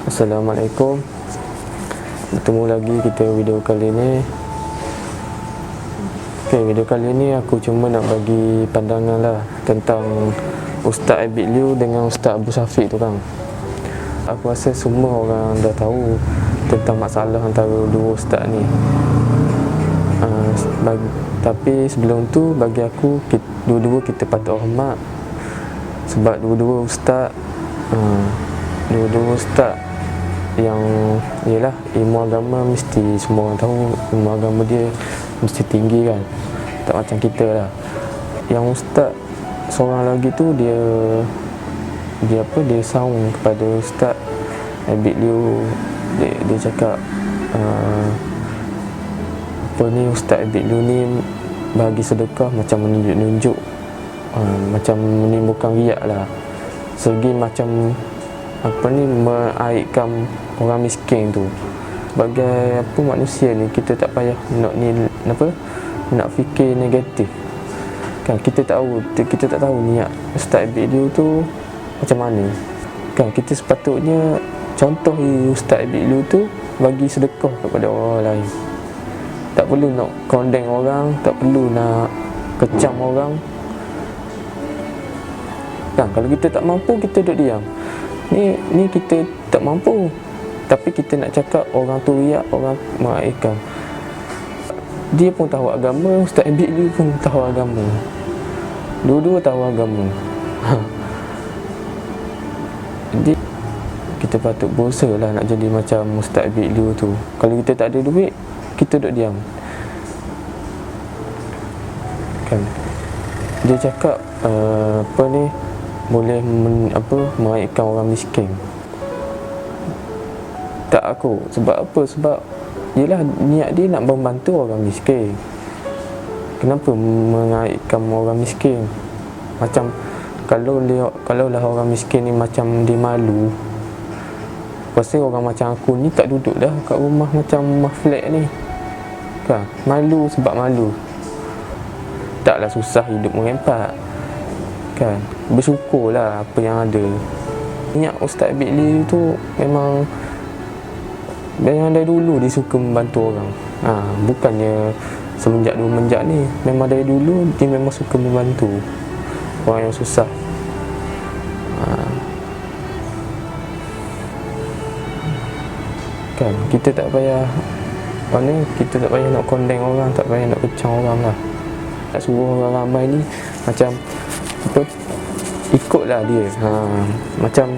Assalamualaikum. Bertemu lagi kita video kali ni. Video kali ni aku cuma nak bagi pandangan lah tentang Ustaz Abid Liu dengan Ustaz Abu Syafiq tu kan. Aku rasa semua orang dah tahu tentang masalah antara dua ustaz ni. Tapi sebelum tu bagi aku dua-dua kita patut hormat. Sebab dua-dua ustaz yang ialah ilmu agama mesti semua orang tahu ilmu agama dia mesti tinggi kan, tak macam kita lah. Yang ustaz seorang lagi tu dia saung kepada Ustaz Abid Liu. Dia cakap Ustaz Abid Liu ni bagi sedekah macam menunjuk-nunjuk, macam menimbulkan riak lah, segi macam mengaibkan orang miskin tu. Sebagai manusia ni kita tak payah nak fikir negatif kan. Kita tak tahu niat Ustaz Abid Liu tu macam mana kan. Kita sepatutnya contoh Ustaz Abid Liu tu bagi sedekah kepada orang lain. Tak perlu nak condemn orang, tak perlu nak kecam orang kan. Kalau kita tak mampu, kita duduk diam. Ni kita tak mampu, tapi kita nak cakap orang tu riak, orang mengaibkan. Dia pun tahu agama, Ustaz Abid Liu pun tahu agama. Dua-dua tahu agama. Jadi kita patut berusaha lah nak jadi macam Ustaz Abid Liu tu. Kalau kita tak ada duit, kita duduk diam kan. Dia cakap boleh mengaibkan orang miskin. Tak aku. Sebab apa? Sebab yelah niat dia nak membantu orang miskin. Kenapa mengaibkan orang miskin? Macam kalau lah orang miskin ni macam dia malu, pasti orang macam aku ni tak duduk dah kat rumah macam rumah flat ni kan. Malu, sebab malu. Taklah susah hidup merempat kan. Bersyukurlah apa yang ada. Niat Ustaz Abid Liu tu memang dari dulu dia suka membantu orang. Bukannya semenjak ni, memang dari dulu dia memang suka membantu orang yang susah. Kan kita tak payah nak condemn orang, tak payah nak kecam orang lah. Tak suruh orang ramai ni macam ikutlah dia. Macam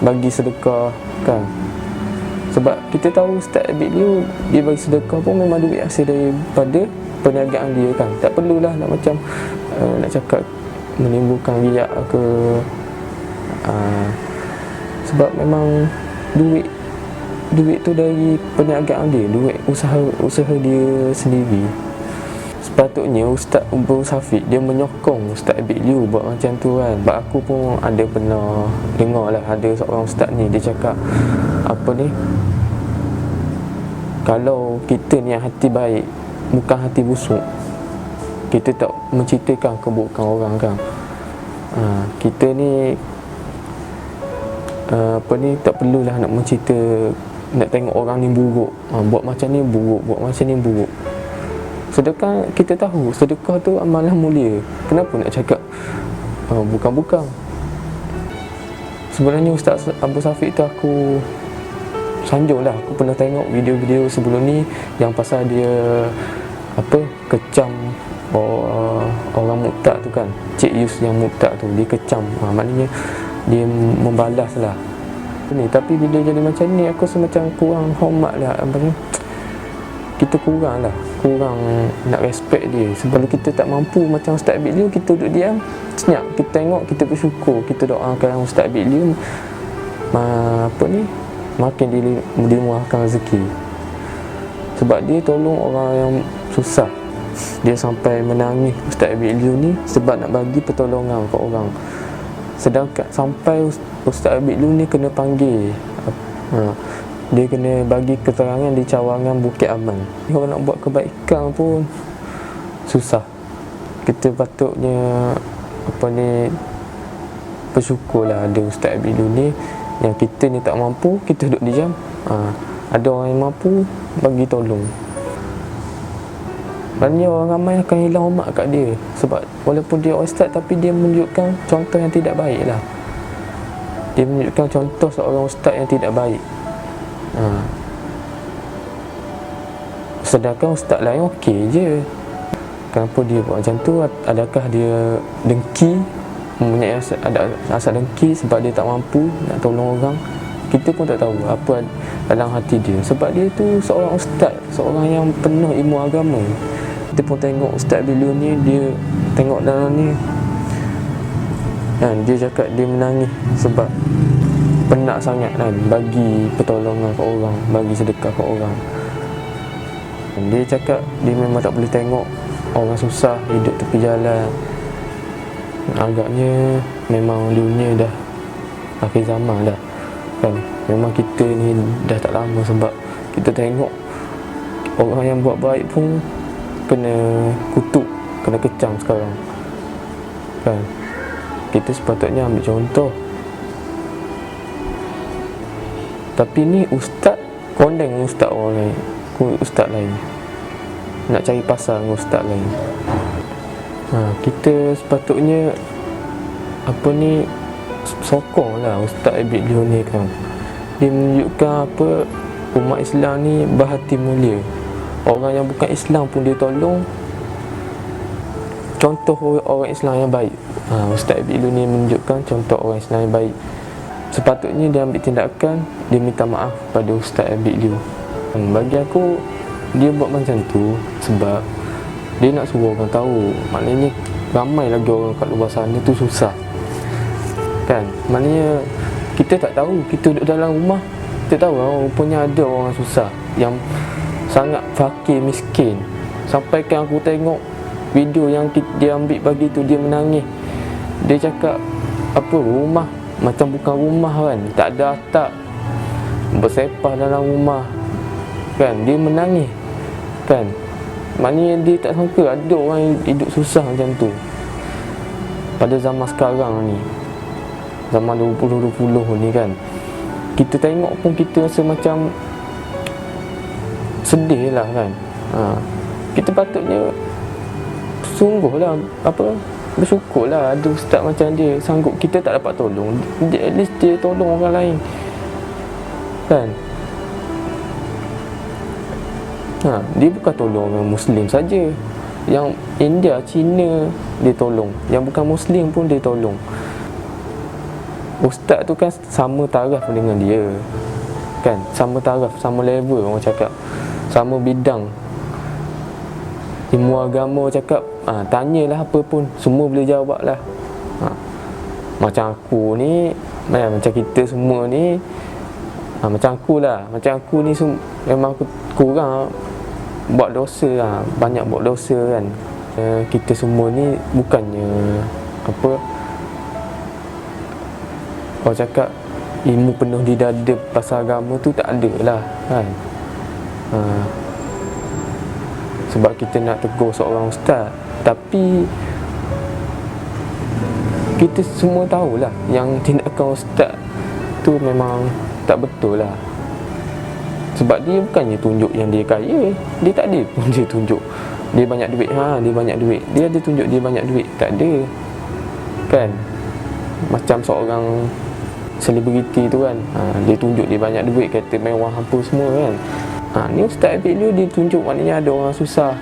bagi sedekah kan. Sebab kita tahu Ustaz Abid Liu dia bagi sedekah pun memang duit hasil daripada perniagaan dia kan. Tak perlulah nak macam nak cakap menimbulkan riak ke. Sebab memang duit tu dari perniagaan dia, duit usaha dia sendiri. Sepatutnya Ustaz Abu Syafiq dia menyokong Ustaz Abid Liu buat macam tu kan. Sebab aku pun ada pernah dengar lah, ada seorang ustaz ni dia cakap kalau kita ni hati baik, bukan hati busuk, kita tak menceritakan keburukan orang kan. Kita ni tak perlulah nak mencerita, nak tengok orang ni buruk, buat macam ni buruk, buat macam ni buruk. Sedekah kita tahu, sedekah tu amalan mulia. Kenapa nak cakap bukan? Sebenarnya Ustaz Abu Syafiq tu aku sanjung lah. Aku pernah tengok video-video sebelum ni yang pasal dia kecam orang murtad tu kan. Cik Yus yang murtad tu dia kecam. Maknanya dia membalas lah ni. Tapi bila jadi macam ni aku rasa macam kurang hormat lah. Kita kurang nak respect dia. Sebab kita tak mampu macam Ustaz Abid Liu, kita duduk diam, senyap, kita tengok, kita bersyukur, kita doakan Ustaz Abid Liu makin dimurahkan rezeki. Sebab dia tolong orang yang susah. Dia sampai menangis Ustaz Abid Liu ni sebab nak bagi pertolongan ke orang. Sedangkan sampai Ustaz Abid Liu ni kena panggil, dia kena bagi keterangan di cawangan Bukit Aman. Kalau nak buat kebaikan pun susah. Kita patutnya bersyukurlah ada Ustaz Abid Liu ni Yang kita ni tak mampu, kita duduk diam. Ada orang yang mampu, bagi tolong. Maknanya orang ramai akan hilang hormat kat dia. Sebab walaupun dia ustaz, tapi dia menunjukkan contoh yang tidak baik lah. Dia menunjukkan contoh seorang ustaz yang tidak baik. Sedangkan ustaz lain okey je. Kenapa dia buat macam tu? Adakah dia dengki, mempunyai asal dengki sebab dia tak mampu nak tolong orang? Kita pun tak tahu apa dalam hati dia. Sebab dia tu seorang ustaz, seorang yang penuh ilmu agama. Kita pun tengok Ustaz Bilul ni, dia tengok dalam ni kan, dia cakap dia menangis sebab penat sangat kan bagi pertolongan ke orang, bagi sedekah ke orang. Dan dia cakap dia memang tak boleh tengok orang susah hidup tepi jalan. Agaknya memang dunia dah akhir zaman dah kan. Memang kita ni dah tak lama, sebab kita tengok orang yang buat baik pun kena kutuk, kena kecam sekarang kan. Kita sepatutnya ambil contoh. Tapi ni ustaz kondeng ustaz orang lain, ustaz lain, nak cari pasal dengan ustaz lain. Kita sepatutnya sokonglah Ustaz Abid Liu ni kan. Dia menunjukkan umat Islam ni berhati mulia. Orang yang bukan Islam pun dia tolong. Contoh orang Islam yang baik. Ustaz Abid Liu ni menunjukkan contoh orang Islam yang baik. Sepatutnya dia ambil tindakan, dia minta maaf pada Ustaz Abid Liu. Bagi aku, dia buat macam tu sebab dia nak suruh orang tahu. Maknanya ramai lagi orang kat luar sana tu susah kan. Maknanya kita tak tahu, kita duduk dalam rumah, kita tahu rupanya ada orang susah yang sangat fakir, miskin. Sampai kan aku tengok video yang dia ambil pagi tu, dia menangis. Dia cakap rumah macam bukan rumah kan, tak ada atap, bersepah dalam rumah kan. Dia menangis kan. Maknanya dia tak sangka ada orang yang hidup susah macam tu pada zaman sekarang ni, zaman 2020 ni kan. Kita tengok pun kita rasa macam sedih lah kan. Kita patutnya sungguhlah bersyukurlah ada ustaz macam dia sanggup. Kita tak dapat tolong, at least dia tolong orang lain kan. Dia bukan tolong orang Muslim saja. Yang India, Cina dia tolong, yang bukan Muslim pun dia tolong. Ustaz tu kan sama taraf dengan dia kan, sama taraf, sama level, orang cakap sama bidang ilmu agama. Cakap tanyalah apa pun, semua boleh jawab lah. Macam aku ni, macam kita semua ni, macam aku ni memang aku kurang buat dosa lah, banyak buat dosa kan. Kita semua ni bukannya orang cakap ilmu penuh di dada pasal agama tu, tak ada lah kan. Sebab kita nak tegur seorang ustaz, tapi kita semua tahulah yang tindakan ustaz tu memang tak betul lah. Sebab dia bukannya tunjuk yang dia kaya, dia tak ada pun dia tunjuk dia banyak duit. Dia banyak duit, dia ada tunjuk dia banyak duit, tak ada kan. Macam seorang selebriti tu kan, dia tunjuk dia banyak duit, kata mewah apa semua kan. Ni Ustaz Abid Liu dia tunjuk maknanya ada orang susah.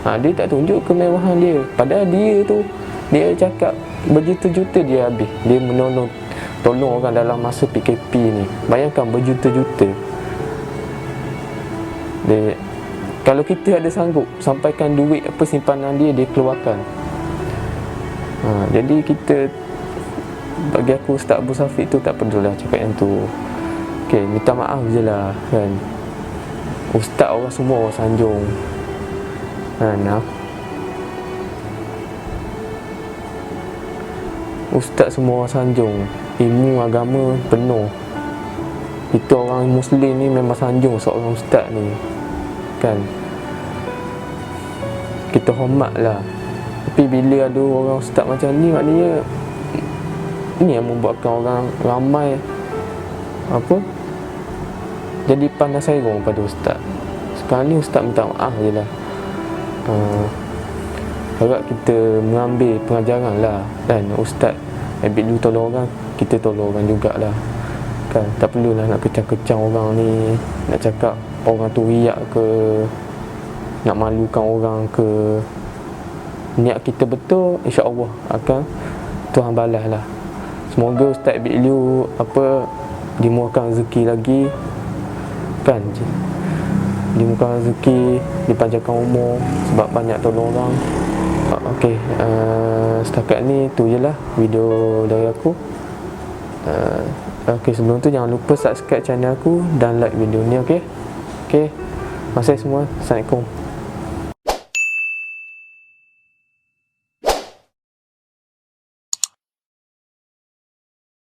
Dia tak tunjuk kemewahan dia. Padahal dia tu, dia cakap berjuta-juta dia habis, dia tolong orang dalam masa PKP ni. Bayangkan berjuta-juta. Kalau kita ada sanggup sampaikan duit simpanan dia keluarkan. Jadi kita, bagi aku Ustaz Abu Safiq tu tak perlulah cakap yang tu. Minta maaf je lah kan. Ustaz orang semua orang sanjung kan. Ustaz semua orang sanjung, ilmu agama penuh. Kita orang Muslim ni memang sanjung seorang ustaz ni kan. Kita hormat lah. Tapi bila ada orang ustaz macam ni, maknanya ini yang membuatkan orang ramai apa, jadi pandai sairung pada ustaz. Sekarang ni ustaz minta maaf je lah. Harap kita mengambil pengajaran lah kan. Ustaz ambil dulu tolong orang, kita tolong orang jugalah kan. Tak perlulah nak kecang-kecang orang ni, nak cakap orang tu riak ke, nak malukan orang ke. Niat kita betul, insya-Allah akan Tuhan balas lah. Semoga Ustaz Bikliu apa dimurahkan rezeki lagi kan, dimurahkan rezeki, dipanjangkan umur sebab banyak tolong orang. Okey, setakat ni tu je lah video dari aku. Okey, sebelum tu jangan lupa subscribe channel aku dan like video ni, okey. Okey. Terima kasih semua. Assalamualaikum.